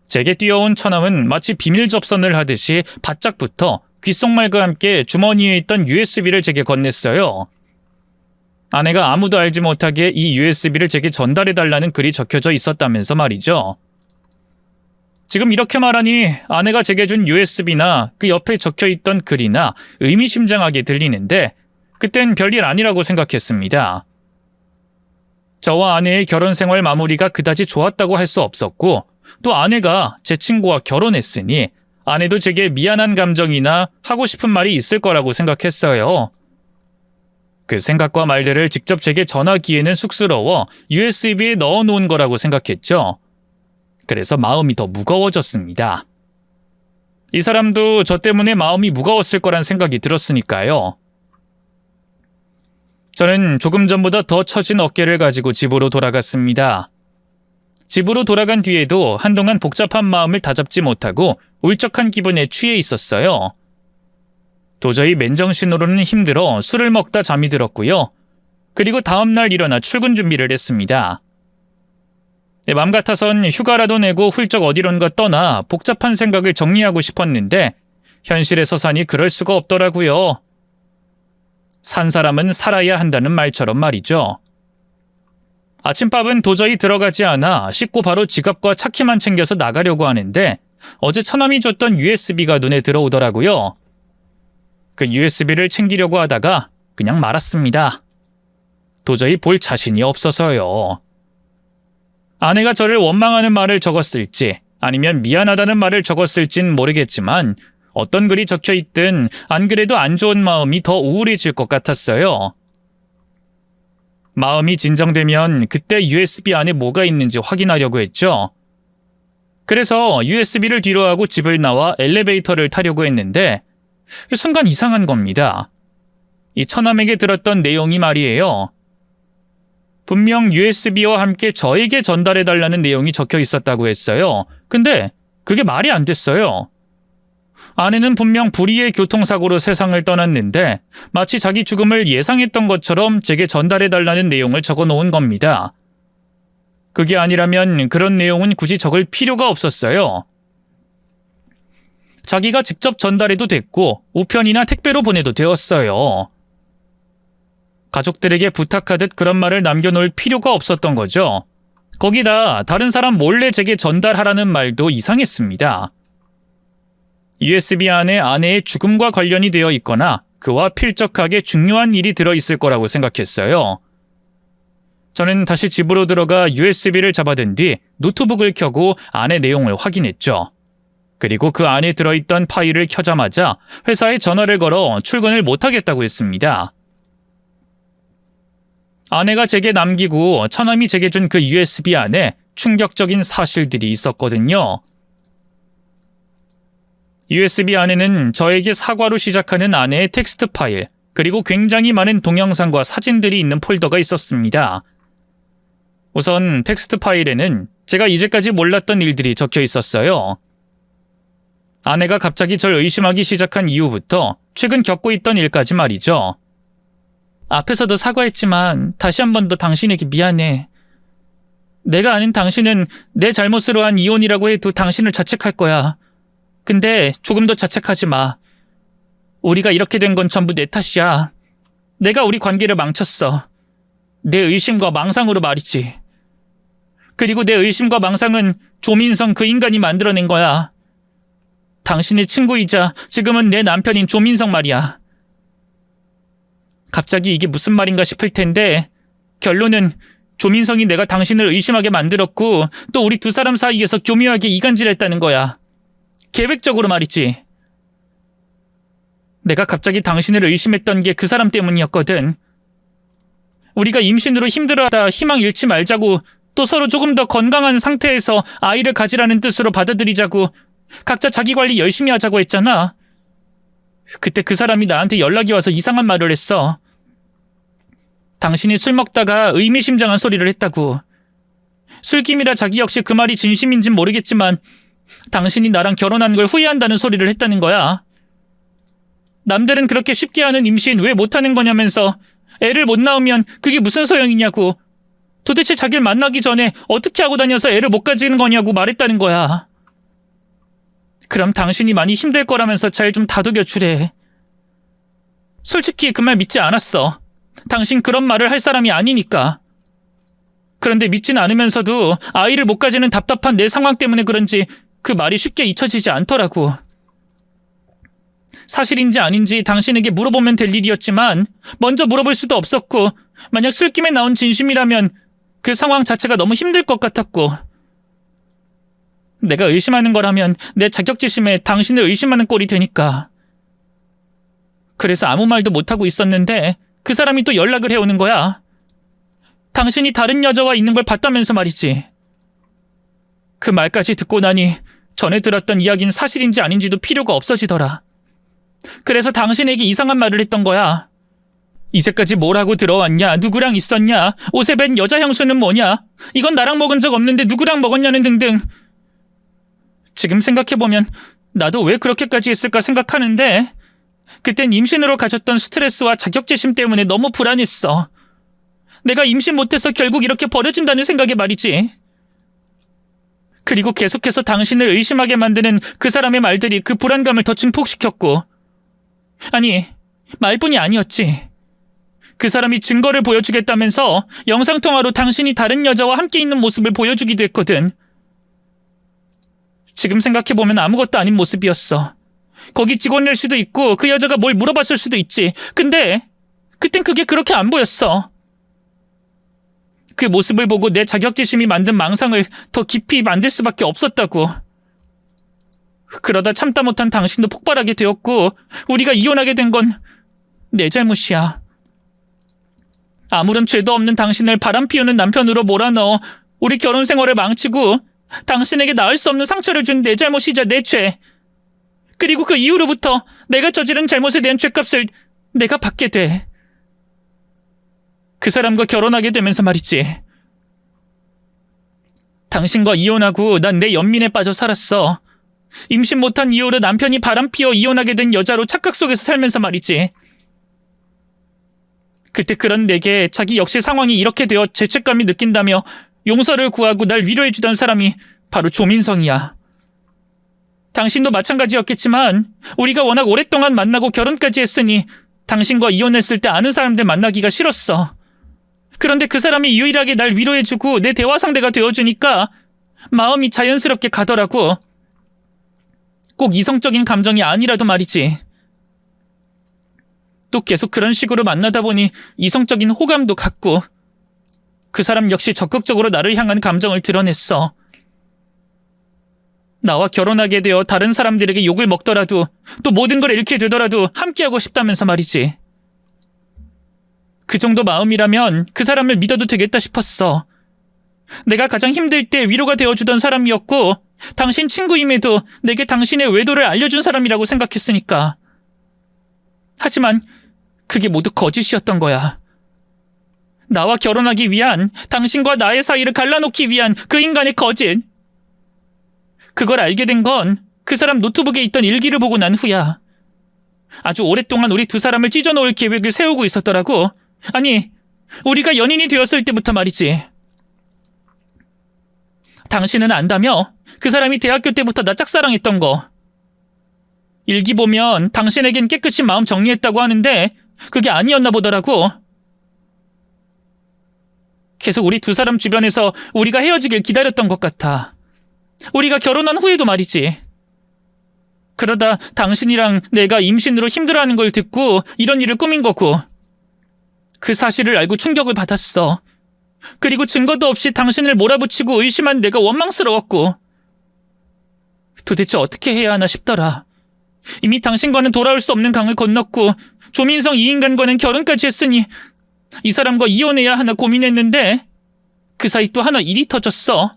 제게 뛰어온 처남은 마치 비밀 접선을 하듯이 바짝 붙어 귓속말과 함께 주머니에 있던 USB를 제게 건넸어요. 아내가 아무도 알지 못하게 이 USB를 제게 전달해달라는 글이 적혀져 있었다면서 말이죠. 지금 이렇게 말하니 아내가 제게 준 USB나 그 옆에 적혀있던 글이나 의미심장하게 들리는데 그땐 별일 아니라고 생각했습니다. 저와 아내의 결혼 생활 마무리가 그다지 좋았다고 할 수 없었고 또 아내가 제 친구와 결혼했으니 아내도 제게 미안한 감정이나 하고 싶은 말이 있을 거라고 생각했어요. 그 생각과 말들을 직접 제게 전하기에는 쑥스러워 USB에 넣어놓은 거라고 생각했죠. 그래서 마음이 더 무거워졌습니다. 이 사람도 저 때문에 마음이 무거웠을 거란 생각이 들었으니까요. 저는 조금 전보다 더 처진 어깨를 가지고 집으로 돌아갔습니다. 집으로 돌아간 뒤에도 한동안 복잡한 마음을 다잡지 못하고 울적한 기분에 취해 있었어요. 도저히 맨정신으로는 힘들어 술을 먹다 잠이 들었고요. 그리고 다음날 일어나 출근 준비를 했습니다. 맘 같아선 휴가라도 내고 훌쩍 어디론가 떠나 복잡한 생각을 정리하고 싶었는데 현실에서 사니 그럴 수가 없더라고요. 산 사람은 살아야 한다는 말처럼 말이죠. 아침밥은 도저히 들어가지 않아 씻고 바로 지갑과 차키만 챙겨서 나가려고 하는데 어제 처남이 줬던 USB가 눈에 들어오더라고요. 그 USB를 챙기려고 하다가 그냥 말았습니다. 도저히 볼 자신이 없어서요. 아내가 저를 원망하는 말을 적었을지 아니면 미안하다는 말을 적었을진 모르겠지만 어떤 글이 적혀있든 안 그래도 안 좋은 마음이 더 우울해질 것 같았어요. 마음이 진정되면 그때 USB 안에 뭐가 있는지 확인하려고 했죠. 그래서 USB를 뒤로 하고 집을 나와 엘리베이터를 타려고 했는데 순간 이상한 겁니다. 이 처남에게 들었던 내용이 말이에요. 분명 USB와 함께 저에게 전달해달라는 내용이 적혀 있었다고 했어요. 근데 그게 말이 안 됐어요. 아내는 분명 불의의 교통사고로 세상을 떠났는데 마치 자기 죽음을 예상했던 것처럼 제게 전달해달라는 내용을 적어놓은 겁니다. 그게 아니라면 그런 내용은 굳이 적을 필요가 없었어요. 자기가 직접 전달해도 됐고 우편이나 택배로 보내도 되었어요. 가족들에게 부탁하듯 그런 말을 남겨놓을 필요가 없었던 거죠. 거기다 다른 사람 몰래 제게 전달하라는 말도 이상했습니다. USB 안에 아내의 죽음과 관련이 되어 있거나 그와 필적하게 중요한 일이 들어있을 거라고 생각했어요. 저는 다시 집으로 들어가 USB를 잡아든 뒤 노트북을 켜고 안의 내용을 확인했죠. 그리고 그 안에 들어있던 파일을 켜자마자 회사에 전화를 걸어 출근을 못하겠다고 했습니다. 아내가 제게 남기고 처남이 제게 준 그 USB 안에 충격적인 사실들이 있었거든요. USB 안에는 저에게 사과로 시작하는 아내의 텍스트 파일, 그리고 굉장히 많은 동영상과 사진들이 있는 폴더가 있었습니다. 우선 텍스트 파일에는 제가 이제까지 몰랐던 일들이 적혀 있었어요. 아내가 갑자기 절 의심하기 시작한 이후부터 최근 겪고 있던 일까지 말이죠. 앞에서도 사과했지만 다시 한 번 더 당신에게 미안해. 내가 아는 당신은 내 잘못으로 한 이혼이라고 해도 당신을 자책할 거야. 근데 조금 더 자책하지 마. 우리가 이렇게 된 건 전부 내 탓이야. 내가 우리 관계를 망쳤어. 내 의심과 망상으로 말이지. 그리고 내 의심과 망상은 조민성 그 인간이 만들어낸 거야. 당신의 친구이자 지금은 내 남편인 조민성 말이야. 갑자기 이게 무슨 말인가 싶을 텐데 결론은 조민성이 내가 당신을 의심하게 만들었고 또 우리 두 사람 사이에서 교묘하게 이간질했다는 거야. 계획적으로 말이지. 내가 갑자기 당신을 의심했던 게 그 사람 때문이었거든. 우리가 임신으로 힘들어하다 희망 잃지 말자고 또 서로 조금 더 건강한 상태에서 아이를 가지라는 뜻으로 받아들이자고 각자 자기 관리 열심히 하자고 했잖아. 그때 그 사람이 나한테 연락이 와서 이상한 말을 했어. 당신이 술 먹다가 의미심장한 소리를 했다고. 술김이라 자기 역시 그 말이 진심인진 모르겠지만 당신이 나랑 결혼한 걸 후회한다는 소리를 했다는 거야. 남들은 그렇게 쉽게 하는 임신 왜 못하는 거냐면서 애를 못 낳으면 그게 무슨 소용이냐고. 도대체 자기를 만나기 전에 어떻게 하고 다녀서 애를 못 가지는 거냐고 말했다는 거야. 그럼 당신이 많이 힘들 거라면서 잘 좀 다독여 주래. 솔직히 그 말 믿지 않았어. 당신 그런 말을 할 사람이 아니니까. 그런데 믿진 않으면서도 아이를 못 가지는 답답한 내 상황 때문에 그런지 그 말이 쉽게 잊혀지지 않더라고. 사실인지 아닌지 당신에게 물어보면 될 일이었지만 먼저 물어볼 수도 없었고 만약 술김에 나온 진심이라면 그 상황 자체가 너무 힘들 것 같았고 내가 의심하는 거라면 내 자격지심에 당신을 의심하는 꼴이 되니까. 그래서 아무 말도 못하고 있었는데 그 사람이 또 연락을 해오는 거야. 당신이 다른 여자와 있는 걸 봤다면서 말이지. 그 말까지 듣고 나니 전에 들었던 이야기는 사실인지 아닌지도 필요가 없어지더라. 그래서 당신에게 이상한 말을 했던 거야. 이제까지 뭘 하고 들어왔냐? 누구랑 있었냐? 옷에 밴 여자 향수는 뭐냐? 이건 나랑 먹은 적 없는데 누구랑 먹었냐는 등등. 지금 생각해보면 나도 왜 그렇게까지 했을까 생각하는데 그땐 임신으로 가졌던 스트레스와 자격지심 때문에 너무 불안했어. 내가 임신 못해서 결국 이렇게 버려진다는 생각에 말이지. 그리고 계속해서 당신을 의심하게 만드는 그 사람의 말들이 그 불안감을 더 증폭시켰고 아니, 말뿐이 아니었지. 그 사람이 증거를 보여주겠다면서 영상통화로 당신이 다른 여자와 함께 있는 모습을 보여주기도 했거든. 지금 생각해보면 아무것도 아닌 모습이었어. 거기 직원일 수도 있고 그 여자가 뭘 물어봤을 수도 있지. 근데 그땐 그게 그렇게 안 보였어. 그 모습을 보고 내 자격지심이 만든 망상을 더 깊이 만들 수밖에 없었다고. 그러다 참다 못한 당신도 폭발하게 되었고 우리가 이혼하게 된 건 내 잘못이야. 아무런 죄도 없는 당신을 바람피우는 남편으로 몰아넣어 우리 결혼 생활을 망치고 당신에게 나을 수 없는 상처를 준 내 잘못이자 내 죄. 그리고 그 이후로부터 내가 저지른 잘못에 대한 죄값을 내가 받게 돼. 그 사람과 결혼하게 되면서 말이지. 당신과 이혼하고 난 내 연민에 빠져 살았어. 임신 못한 이후로 남편이 바람피워 이혼하게 된 여자로 착각 속에서 살면서 말이지. 그때 그런 내게 자기 역시 상황이 이렇게 되어 죄책감이 느낀다며 용서를 구하고 날 위로해주던 사람이 바로 조민성이야. 당신도 마찬가지였겠지만 우리가 워낙 오랫동안 만나고 결혼까지 했으니 당신과 이혼했을 때 아는 사람들 만나기가 싫었어. 그런데 그 사람이 유일하게 날 위로해주고 내 대화 상대가 되어주니까 마음이 자연스럽게 가더라고. 꼭 이성적인 감정이 아니라도 말이지. 또 계속 그런 식으로 만나다 보니 이성적인 호감도 갖고 그 사람 역시 적극적으로 나를 향한 감정을 드러냈어. 나와 결혼하게 되어 다른 사람들에게 욕을 먹더라도 또 모든 걸 잃게 되더라도 함께하고 싶다면서 말이지. 그 정도 마음이라면 그 사람을 믿어도 되겠다 싶었어. 내가 가장 힘들 때 위로가 되어주던 사람이었고 당신 친구임에도 내게 당신의 외도를 알려준 사람이라고 생각했으니까. 하지만 그게 모두 거짓이었던 거야. 나와 결혼하기 위한, 당신과 나의 사이를 갈라놓기 위한 그 인간의 거짓. 그걸 알게 된 건 그 사람 노트북에 있던 일기를 보고 난 후야. 아주 오랫동안 우리 두 사람을 찢어놓을 계획을 세우고 있었더라고. 아니, 우리가 연인이 되었을 때부터 말이지. 당신은 안다며? 그 사람이 대학교 때부터 나 짝사랑했던 거. 일기 보면 당신에겐 깨끗이 마음 정리했다고 하는데 그게 아니었나 보더라고. 계속 우리 두 사람 주변에서 우리가 헤어지길 기다렸던 것 같아. 우리가 결혼한 후에도 말이지. 그러다 당신이랑 내가 임신으로 힘들어하는 걸 듣고 이런 일을 꾸민 거고. 그 사실을 알고 충격을 받았어. 그리고 증거도 없이 당신을 몰아붙이고 의심한 내가 원망스러웠고. 도대체 어떻게 해야 하나 싶더라. 이미 당신과는 돌아올 수 없는 강을 건넜고 조민성 이 인간과는 결혼까지 했으니 이 사람과 이혼해야 하나 고민했는데 그 사이 또 하나 일이 터졌어.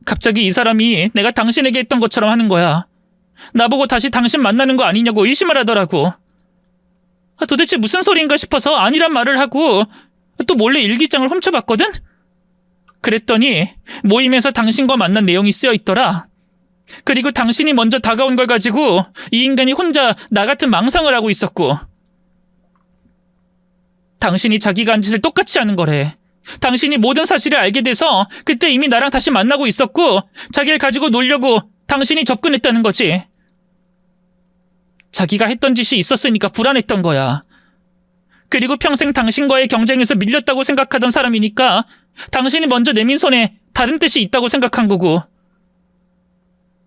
갑자기 이 사람이 내가 당신에게 했던 것처럼 하는 거야. 나보고 다시 당신 만나는 거 아니냐고 의심을 하더라고. 도대체 무슨 소리인가 싶어서 아니란 말을 하고 또 몰래 일기장을 훔쳐봤거든? 그랬더니 모임에서 당신과 만난 내용이 쓰여 있더라. 그리고 당신이 먼저 다가온 걸 가지고 이 인간이 혼자 나 같은 망상을 하고 있었고. 당신이 자기가 한 짓을 똑같이 하는 거래. 당신이 모든 사실을 알게 돼서 그때 이미 나랑 다시 만나고 있었고 자기를 가지고 놀려고 당신이 접근했다는 거지. 자기가 했던 짓이 있었으니까 불안했던 거야. 그리고 평생 당신과의 경쟁에서 밀렸다고 생각하던 사람이니까 당신이 먼저 내민 손에 다른 뜻이 있다고 생각한 거고.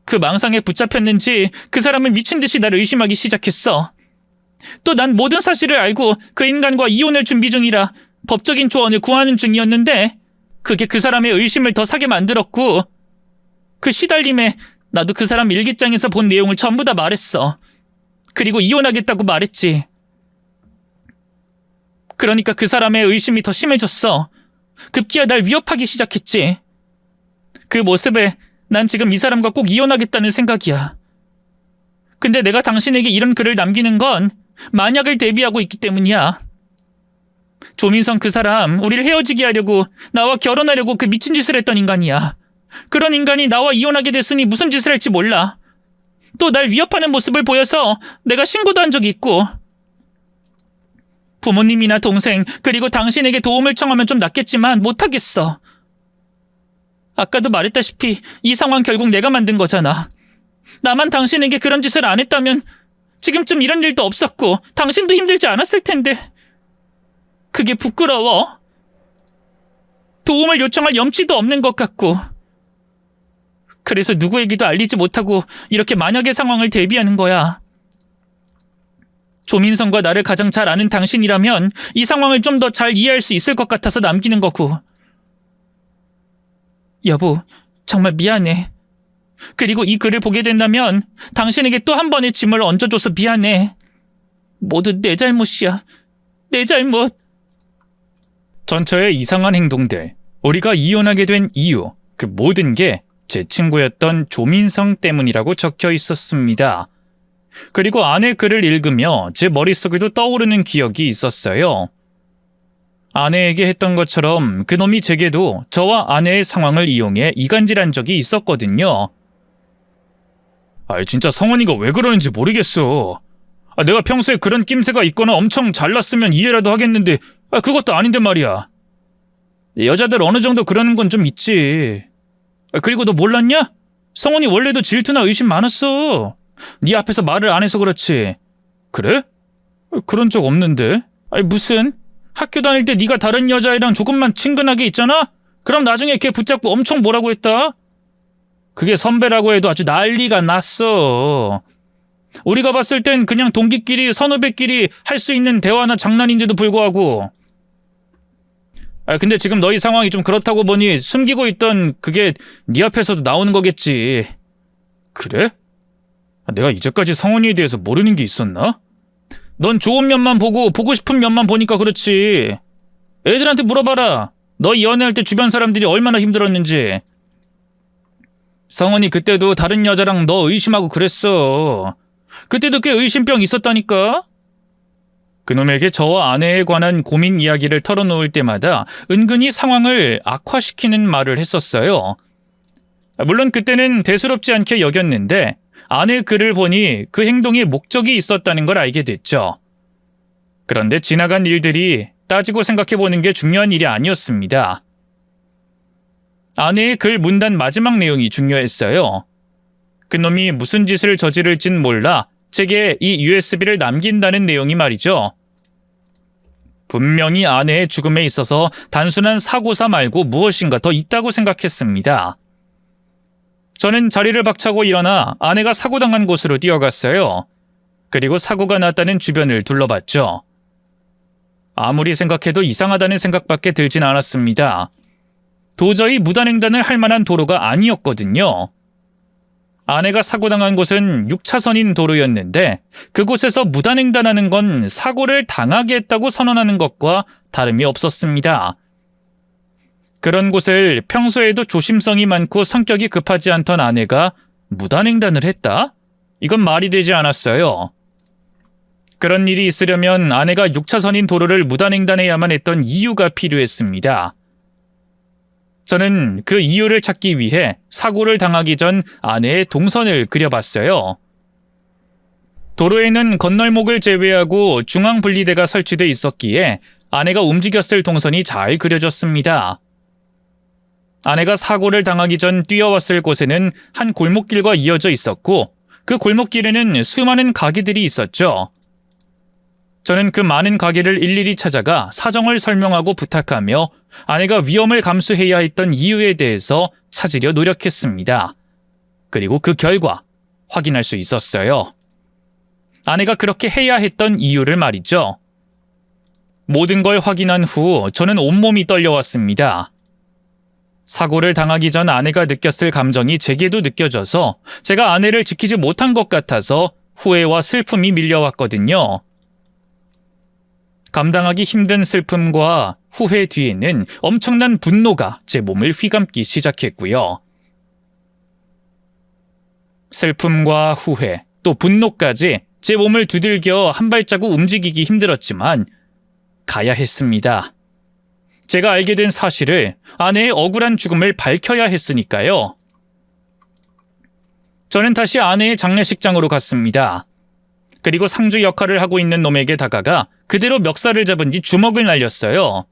그 망상에 붙잡혔는지 그 사람은 미친 듯이 나를 의심하기 시작했어. 또 난 모든 사실을 알고 그 인간과 이혼을 준비 중이라 법적인 조언을 구하는 중이었는데 그게 그 사람의 의심을 더 사게 만들었고 그 시달림에 나도 그 사람 일기장에서 본 내용을 전부 다 말했어. 그리고 이혼하겠다고 말했지. 그러니까 그 사람의 의심이 더 심해졌어. 급기야 날 위협하기 시작했지. 그 모습에 난 지금 이 사람과 꼭 이혼하겠다는 생각이야. 근데 내가 당신에게 이런 글을 남기는 건 만약을 대비하고 있기 때문이야. 조민성 그 사람 우리를 헤어지게 하려고 나와 결혼하려고 그 미친 짓을 했던 인간이야. 그런 인간이 나와 이혼하게 됐으니 무슨 짓을 할지 몰라. 또 날 위협하는 모습을 보여서 내가 신고도 한 적이 있고. 부모님이나 동생 그리고 당신에게 도움을 청하면 좀 낫겠지만 못하겠어. 아까도 말했다시피 이 상황 결국 내가 만든 거잖아. 나만 당신에게 그런 짓을 안 했다면 지금쯤 이런 일도 없었고 당신도 힘들지 않았을 텐데. 그게 부끄러워. 도움을 요청할 염치도 없는 것 같고. 그래서 누구에게도 알리지 못하고 이렇게 만약의 상황을 대비하는 거야. 조민성과 나를 가장 잘 아는 당신이라면 이 상황을 좀 더 잘 이해할 수 있을 것 같아서 남기는 거고. 여보, 정말 미안해. 그리고 이 글을 보게 된다면 당신에게 또 한 번의 짐을 얹어줘서 미안해. 모두 내 잘못이야. 내 잘못. 전처의 이상한 행동들, 우리가 이혼하게 된 이유, 그 모든 게 제 친구였던 조민성 때문이라고 적혀 있었습니다. 그리고 아내 글을 읽으며 제 머릿속에도 떠오르는 기억이 있었어요. 아내에게 했던 것처럼 그놈이 제게도 저와 아내의 상황을 이용해 이간질한 적이 있었거든요. 진짜 성원이가 왜 그러는지 모르겠어. 내가 평소에 그런 낌새가 있거나 엄청 잘났으면 이해라도 하겠는데 그것도 아닌데 말이야. 여자들 어느 정도 그러는 건 좀 있지. 그리고 너 몰랐냐? 성원이 원래도 질투나 의심 많았어. 네 앞에서 말을 안 해서 그렇지. 그래? 그런 적 없는데. 무슨? 학교 다닐 때 네가 다른 여자애랑 조금만 친근하게 있잖아? 그럼 나중에 걔 붙잡고 엄청 뭐라고 했다? 그게 선배라고 해도 아주 난리가 났어. 우리가 봤을 땐 그냥 동기끼리 선후배끼리 할 수 있는 대화나 장난인데도 불구하고. 근데 지금 너희 상황이 좀 그렇다고 보니 숨기고 있던 그게 네 앞에서도 나오는 거겠지. 그래? 내가 이제까지 성훈이에 대해서 모르는 게 있었나? 넌 좋은 면만 보고 싶은 면만 보니까 그렇지. 애들한테 물어봐라. 너희 연애할 때 주변 사람들이 얼마나 힘들었는지. 성훈이 그때도 다른 여자랑 너 의심하고 그랬어. 그때도 꽤 의심병 있었다니까? 그놈에게 저와 아내에 관한 고민 이야기를 털어놓을 때마다 은근히 상황을 악화시키는 말을 했었어요. 물론 그때는 대수롭지 않게 여겼는데 아내의 글을 보니 그 행동에 목적이 있었다는 걸 알게 됐죠. 그런데 지나간 일들이 따지고 생각해보는 게 중요한 일이 아니었습니다. 아내의 글 문단 마지막 내용이 중요했어요. 그놈이 무슨 짓을 저지를진 몰라 제게 이 USB를 남긴다는 내용이 말이죠. 분명히 아내의 죽음에 있어서 단순한 사고사 말고 무엇인가 더 있다고 생각했습니다. 저는 자리를 박차고 일어나 아내가 사고당한 곳으로 뛰어갔어요. 그리고 사고가 났다는 주변을 둘러봤죠. 아무리 생각해도 이상하다는 생각밖에 들진 않았습니다. 도저히 무단횡단을 할 만한 도로가 아니었거든요. 아내가 사고당한 곳은 6차선인 도로였는데 그곳에서 무단횡단하는 건 사고를 당하게 했다고 선언하는 것과 다름이 없었습니다. 그런 곳을 평소에도 조심성이 많고 성격이 급하지 않던 아내가 무단횡단을 했다? 이건 말이 되지 않았어요. 그런 일이 있으려면 아내가 6차선인 도로를 무단횡단해야만 했던 이유가 필요했습니다. 저는 그 이유를 찾기 위해 사고를 당하기 전 아내의 동선을 그려봤어요. 도로에는 건널목을 제외하고 중앙분리대가 설치돼 있었기에 아내가 움직였을 동선이 잘 그려졌습니다. 아내가 사고를 당하기 전 뛰어왔을 곳에는 한 골목길과 이어져 있었고 그 골목길에는 수많은 가게들이 있었죠. 저는 그 많은 가게를 일일이 찾아가 사정을 설명하고 부탁하며 아내가 위험을 감수해야 했던 이유에 대해서 찾으려 노력했습니다. 그리고 그 결과 확인할 수 있었어요. 아내가 그렇게 해야 했던 이유를 말이죠. 모든 걸 확인한 후 저는 온몸이 떨려왔습니다. 사고를 당하기 전 아내가 느꼈을 감정이 제게도 느껴져서 제가 아내를 지키지 못한 것 같아서 후회와 슬픔이 밀려왔거든요. 감당하기 힘든 슬픔과 후회 뒤에는 엄청난 분노가 제 몸을 휘감기 시작했고요. 슬픔과 후회, 또 분노까지 제 몸을 두들겨 한 발자국 움직이기 힘들었지만 가야 했습니다. 제가 알게 된 사실을 아내의 억울한 죽음을 밝혀야 했으니까요. 저는 다시 아내의 장례식장으로 갔습니다. 그리고 상주 역할을 하고 있는 놈에게 다가가 그대로 멱살을 잡은 뒤 주먹을 날렸어요.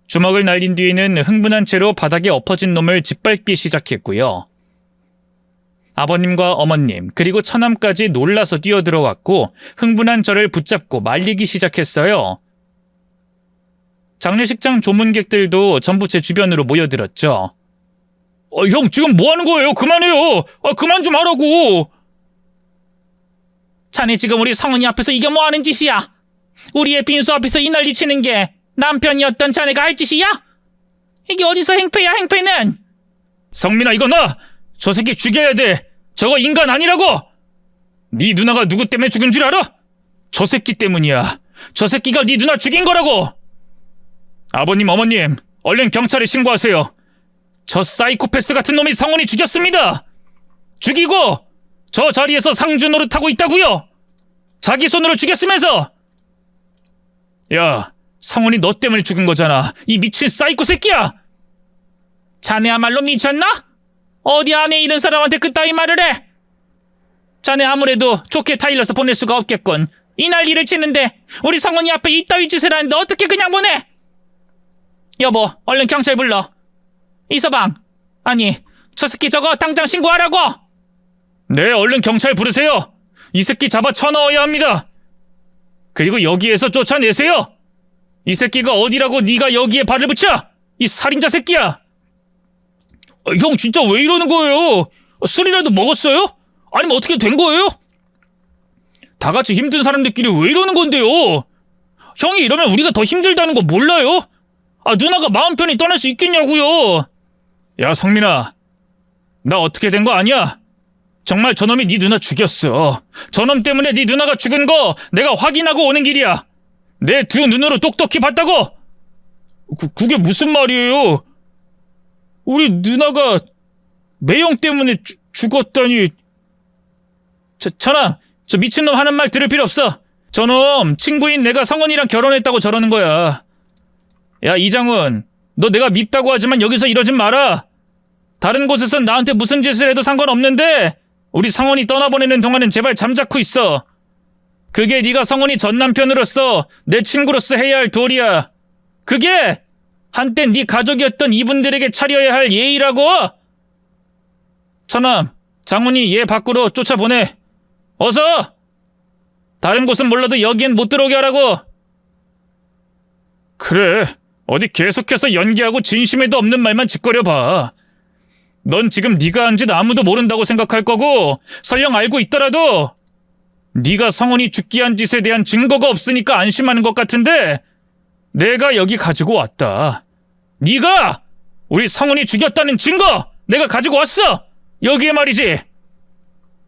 주먹을 날린 뒤에는 흥분한 채로 바닥에 엎어진 놈을 짓밟기 시작했고요. 아버님과 어머님 그리고 처남까지 놀라서 뛰어들어왔고 흥분한 저를 붙잡고 말리기 시작했어요. 장례식장 조문객들도 전부 제 주변으로 모여들었죠. 형 지금 뭐 하는 거예요? 그만해요. 그만 좀 하라고. 자네 지금 우리 성은이 앞에서 이게 뭐 하는 짓이야? 우리의 빈수 앞에서 이 난리 치는 게 남편이었던 자네가 할 짓이야? 이게 어디서 행패야 행패는? 성민아 이거 나! 저 새끼 죽여야 돼! 저거 인간 아니라고! 네 누나가 누구 때문에 죽은 줄 알아? 저 새끼 때문이야. 저 새끼가 네 누나 죽인 거라고! 아버님 어머님 얼른 경찰에 신고하세요. 저 사이코패스 같은 놈이 성훈이 죽였습니다. 죽이고 저 자리에서 상주 노릇하고 있다고요. 자기 손으로 죽였으면서. 야 성훈이 너 때문에 죽은 거잖아. 이 미친 사이코 새끼야. 자네야말로 미쳤나? 어디 안에 이런 사람한테 그따위 말을 해? 자네 아무래도 좋게 타일러서 보낼 수가 없겠군. 이 난리를 치는데 우리 성훈이 앞에 이따위 짓을 하는데 어떻게 그냥 보내? 여보 얼른 경찰 불러. 이서방 아니 저 새끼 저거 당장 신고하라고. 네 얼른 경찰 부르세요. 이 새끼 잡아 쳐넣어야 합니다. 그리고 여기에서 쫓아내세요. 이 새끼가 어디라고 네가 여기에 발을 붙여? 이 살인자 새끼야. 형 진짜 왜 이러는 거예요? 술이라도 먹었어요? 아니면 어떻게 된 거예요? 다 같이 힘든 사람들끼리 왜 이러는 건데요? 형이 이러면 우리가 더 힘들다는 거 몰라요? 누나가 마음 편히 떠날 수 있겠냐고요. 야, 성민아. 나 어떻게 된 거 아니야? 정말 저놈이 네 누나 죽였어. 저놈 때문에 네 누나가 죽은 거 내가 확인하고 오는 길이야. 내 두 눈으로 똑똑히 봤다고. 그게 무슨 말이에요? 우리 누나가 매형 때문에 죽었다니. 전하, 저 미친놈 하는 말 들을 필요 없어. 저놈 친구인 내가 성원이랑 결혼했다고 저러는 거야. 야, 이장훈, 너 내가 밉다고 하지만 여기서 이러진 마라. 다른 곳에선 나한테 무슨 짓을 해도 상관없는데 우리 성원이 떠나보내는 동안은 제발 잠자코 있어. 그게 네가 성원이 전 남편으로서 내 친구로서 해야 할 도리야. 그게 한때 네 가족이었던 이분들에게 차려야 할 예의라고. 처남, 장훈이 얘 밖으로 쫓아보내. 어서! 다른 곳은 몰라도 여기엔 못 들어오게 하라고. 그래, 어디 계속해서 연기하고 진심에도 없는 말만 짓거려봐. 넌 지금 네가 한 짓 아무도 모른다고 생각할 거고 설령 알고 있더라도 네가 성원이 죽게 한 짓에 대한 증거가 없으니까 안심하는 것 같은데 내가 여기 가지고 왔다. 네가 우리 성원이 죽였다는 증거 내가 가지고 왔어. 여기에 말이지.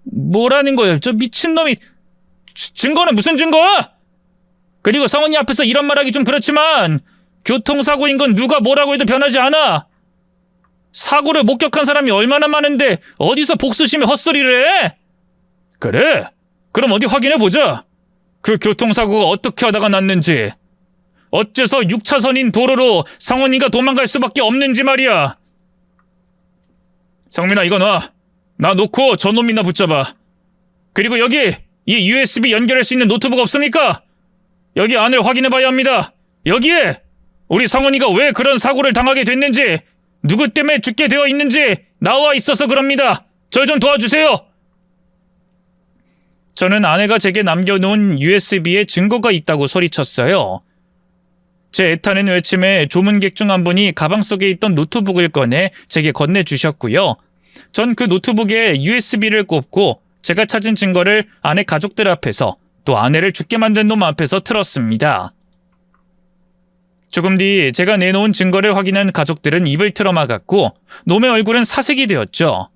뭐라는 거예요? 저 미친놈이. 증거는 무슨 증거? 그리고 성원이 앞에서 이런 말하기 좀 그렇지만 교통사고인 건 누가 뭐라고 해도 변하지 않아. 사고를 목격한 사람이 얼마나 많은데 어디서 복수심에 헛소리를 해? 그래? 그럼 어디 확인해보자. 그 교통사고가 어떻게 하다가 났는지. 어째서 6차선인 도로로 성원이가 도망갈 수밖에 없는지 말이야. 성민아, 이거 놔. 나 놓고 저놈이나 붙잡아. 그리고 여기 이 USB 연결할 수 있는 노트북 없습니까? 여기 안을 확인해봐야 합니다. 여기에 우리 성원이가 왜 그런 사고를 당하게 됐는지, 누구 때문에 죽게 되어 있는지 나와 있어서 그럽니다. 절 좀 도와주세요. 저는 아내가 제게 남겨놓은 USB에 증거가 있다고 소리쳤어요. 제 애타는 외침에 조문객 중 한 분이 가방 속에 있던 노트북을 꺼내 제게 건네주셨고요. 전 그 노트북에 USB를 꼽고 제가 찾은 증거를 아내 가족들 앞에서 또 아내를 죽게 만든 놈 앞에서 틀었습니다. 조금 뒤 제가 내놓은 증거를 확인한 가족들은 입을 틀어막았고 놈의 얼굴은 사색이 되었죠.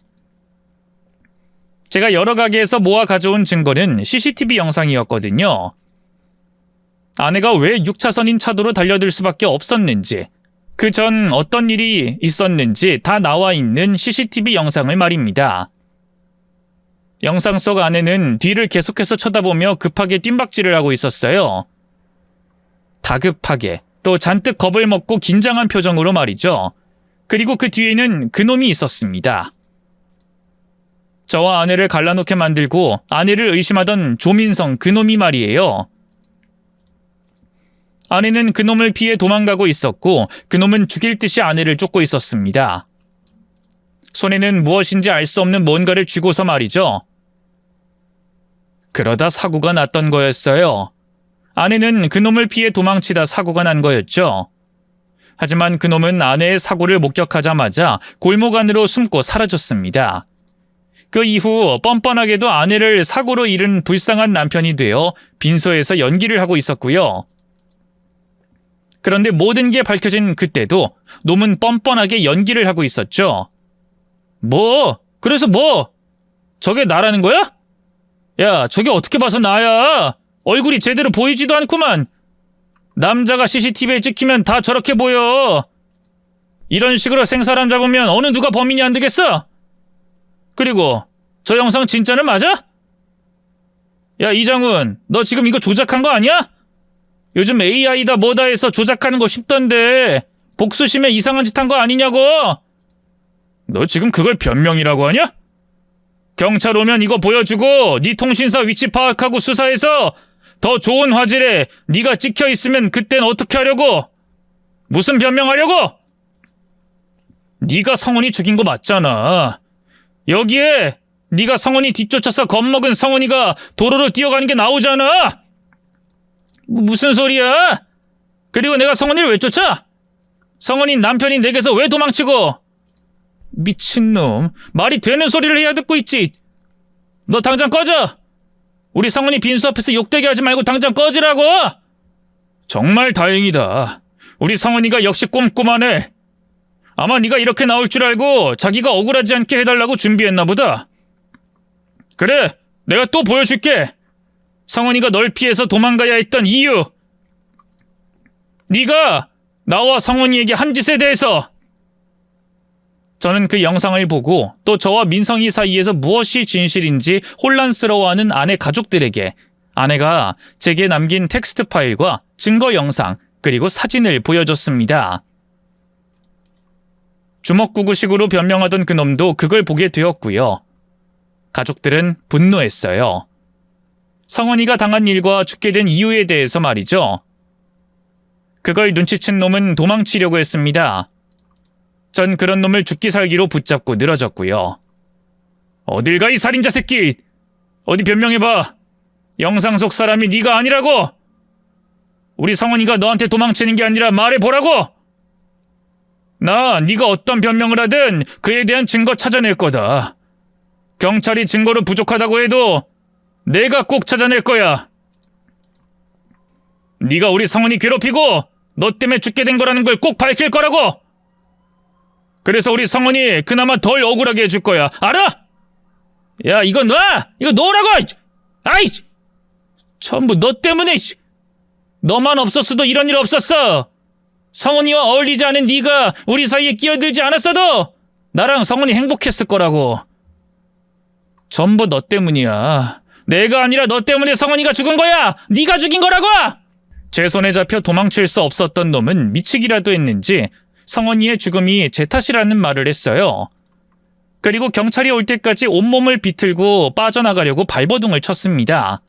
제가 여러 가게에서 모아 가져온 증거는 CCTV 영상이었거든요. 아내가 왜 6차선인 차도로 달려들 수밖에 없었는지, 그 전 어떤 일이 있었는지 다 나와 있는 CCTV 영상을 말입니다. 영상 속 아내는 뒤를 계속해서 쳐다보며 급하게 뜀박질을 하고 있었어요. 다급하게, 또 잔뜩 겁을 먹고 긴장한 표정으로 말이죠. 그리고 그 뒤에는 그놈이 있었습니다. 저와 아내를 갈라놓게 만들고 아내를 의심하던 조민성 그놈이 말이에요. 아내는 그놈을 피해 도망가고 있었고 그놈은 죽일 듯이 아내를 쫓고 있었습니다. 손에는 무엇인지 알 수 없는 뭔가를 쥐고서 말이죠. 그러다 사고가 났던 거였어요. 아내는 그놈을 피해 도망치다 사고가 난 거였죠. 하지만 그놈은 아내의 사고를 목격하자마자 골목 안으로 숨고 사라졌습니다. 그 이후 뻔뻔하게도 아내를 사고로 잃은 불쌍한 남편이 되어 빈소에서 연기를 하고 있었고요. 그런데 모든 게 밝혀진 그때도 놈은 뻔뻔하게 연기를 하고 있었죠. 뭐? 그래서 뭐? 저게 나라는 거야? 야, 저게 어떻게 봐서 나야? 얼굴이 제대로 보이지도 않구만. 남자가 CCTV에 찍히면 다 저렇게 보여. 이런 식으로 생사람 잡으면 어느 누가 범인이 안 되겠어? 그리고 저 영상 진짜는 맞아? 야, 이장훈, 너 지금 이거 조작한 거 아니야? 요즘 AI다 뭐다 해서 조작하는 거 쉽던데 복수심에 이상한 짓 한 거 아니냐고? 너 지금 그걸 변명이라고 하냐? 경찰 오면 이거 보여주고 네 통신사 위치 파악하고 수사해서 더 좋은 화질에 네가 찍혀있으면 그땐 어떻게 하려고? 무슨 변명하려고? 네가 성훈이 죽인 거 맞잖아. 여기에 네가 성훈이 뒤쫓아서 겁먹은 성훈이가 도로로 뛰어가는 게 나오잖아. 무슨 소리야? 그리고 내가 성훈이를 왜 쫓아? 성훈이 남편인 내게서 왜 도망치고? 미친놈, 말이 되는 소리를 해야 듣고 있지. 너 당장 꺼져. 우리 성훈이 빈수 앞에서 욕되게 하지 말고 당장 꺼지라고. 정말 다행이다. 우리 성은이가 역시 꼼꼼하네. 아마 네가 이렇게 나올 줄 알고 자기가 억울하지 않게 해달라고 준비했나 보다. 그래, 내가 또 보여줄게. 성은이가 널 피해서 도망가야 했던 이유. 네가 나와 성은이에게 한 짓에 대해서. 저는 그 영상을 보고 또 저와 민성이 사이에서 무엇이 진실인지 혼란스러워하는 아내 가족들에게 아내가 제게 남긴 텍스트 파일과 증거 영상 그리고 사진을 보여줬습니다. 주먹구구식으로 변명하던 그놈도 그걸 보게 되었고요. 가족들은 분노했어요. 성은이가 당한 일과 죽게 된 이유에 대해서 말이죠. 그걸 눈치챈 놈은 도망치려고 했습니다. 전 그런 놈을 죽기 살기로 붙잡고 늘어졌고요. 어딜 가 이 살인자 새끼! 어디 변명해봐. 영상 속 사람이 네가 아니라고! 우리 성은이가 너한테 도망치는 게 아니라 말해보라고! 나 네가 어떤 변명을 하든 그에 대한 증거 찾아낼 거다. 경찰이 증거로 부족하다고 해도 내가 꼭 찾아낼 거야. 네가 우리 성은이 괴롭히고 너 때문에 죽게 된 거라는 걸 꼭 밝힐 거라고! 그래서 우리 성은이 그나마 덜 억울하게 해줄 거야. 알아? 야, 이거 놔! 이거 놓으라고! 아이! 전부 너 때문에! 너만 없었어도 이런 일 없었어! 성은이와 어울리지 않은 네가 우리 사이에 끼어들지 않았어도 나랑 성은이 행복했을 거라고. 전부 너 때문이야. 내가 아니라 너 때문에 성은이가 죽은 거야! 네가 죽인 거라고! 제 손에 잡혀 도망칠 수 없었던 놈은 미치기라도 했는지 성은이의 죽음이 제 탓이라는 말을 했어요. 그리고 경찰이 올 때까지 온몸을 비틀고 빠져나가려고 발버둥을 쳤습니다.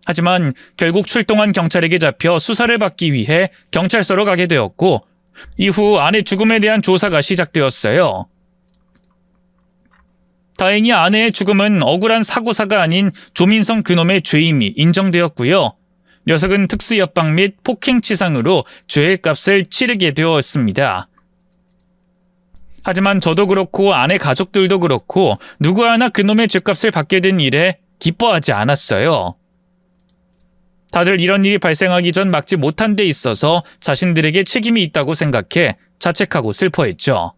하지만 결국 출동한 경찰에게 잡혀 수사를 받기 위해 경찰서로 가게 되었고 이후 아내 죽음에 대한 조사가 시작되었어요. 다행히 아내의 죽음은 억울한 사고사가 아닌 조민성 그놈의 죄임이 인정되었고요. 녀석은 특수협박 및 폭행치상으로 죄의 값을 치르게 되었습니다. 하지만 저도 그렇고 아내 가족들도 그렇고 누구 하나 그놈의 죄값을 받게 된 일에 기뻐하지 않았어요. 다들 이런 일이 발생하기 전 막지 못한 데 있어서 자신들에게 책임이 있다고 생각해 자책하고 슬퍼했죠.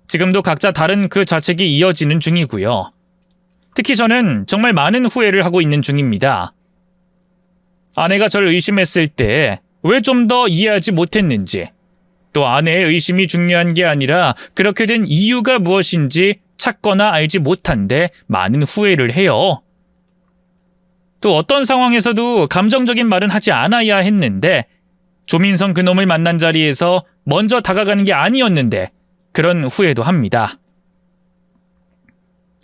지금도 각자 다른 그 자책이 이어지는 중이고요. 특히 저는 정말 많은 후회를 하고 있는 중입니다. 아내가 저를 의심했을 때 왜 좀 더 이해하지 못했는지, 또 아내의 의심이 중요한 게 아니라 그렇게 된 이유가 무엇인지 찾거나 알지 못한 데 많은 후회를 해요. 또 어떤 상황에서도 감정적인 말은 하지 않아야 했는데 조민성 그놈을 만난 자리에서 먼저 다가가는 게 아니었는데 그런 후회도 합니다.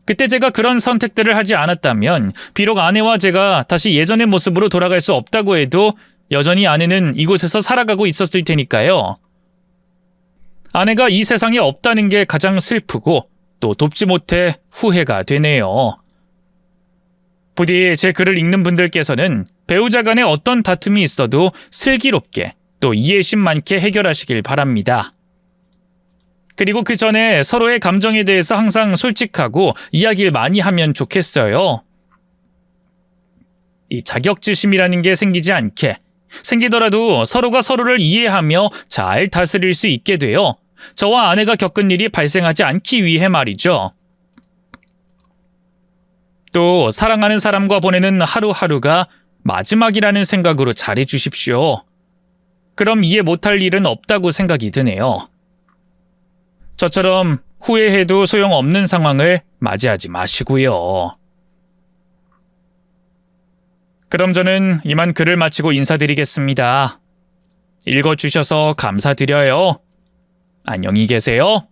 그때 제가 그런 선택들을 하지 않았다면 비록 아내와 제가 다시 예전의 모습으로 돌아갈 수 없다고 해도 여전히 아내는 이곳에서 살아가고 있었을 테니까요. 아내가 이 세상에 없다는 게 가장 슬프고 또 돕지 못해 후회가 되네요. 부디 제 글을 읽는 분들께서는 배우자 간에 어떤 다툼이 있어도 슬기롭게 또 이해심 많게 해결하시길 바랍니다. 그리고 그 전에 서로의 감정에 대해서 항상 솔직하고 이야기를 많이 하면 좋겠어요. 이 자격지심이라는 게 생기지 않게, 생기더라도 서로가 서로를 이해하며 잘 다스릴 수 있게 되어 저와 아내가 겪은 일이 발생하지 않기 위해 말이죠. 또 사랑하는 사람과 보내는 하루하루가 마지막이라는 생각으로 잘해주십시오. 그럼 이해 못할 일은 없다고 생각이 드네요. 저처럼 후회해도 소용없는 상황을 맞이하지 마시고요. 그럼 저는 이만 글을 마치고 인사드리겠습니다. 읽어주셔서 감사드려요. 안녕히 계세요.